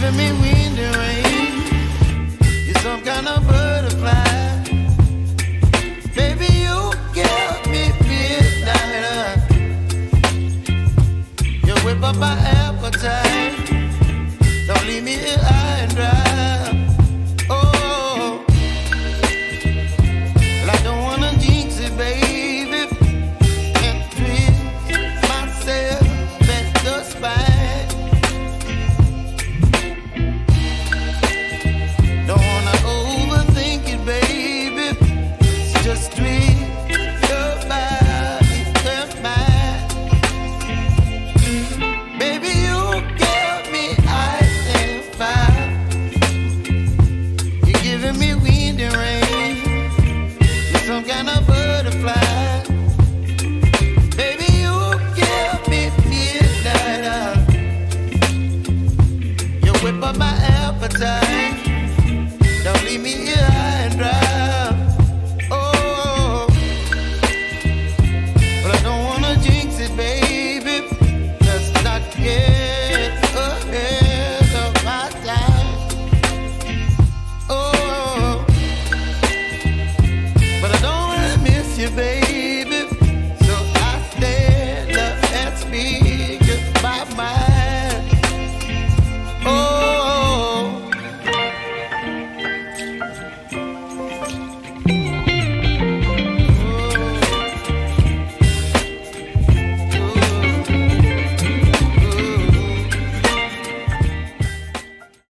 giving me wind and rain. You're some kind of butterfly. Baby, you give me midnight. You whip up my appetite. Don't leave me here high and dry. Oh, well, I don't wanna jinx it, baby, and twist myself at the spine. Don't wanna overthink it, baby. Just twist your body and mine. Baby, you give me ice and fire. You're giving me wind and rain. You're some kind of butterfly. Baby, you give me midnight. You whip up my appetite. Don't leave me here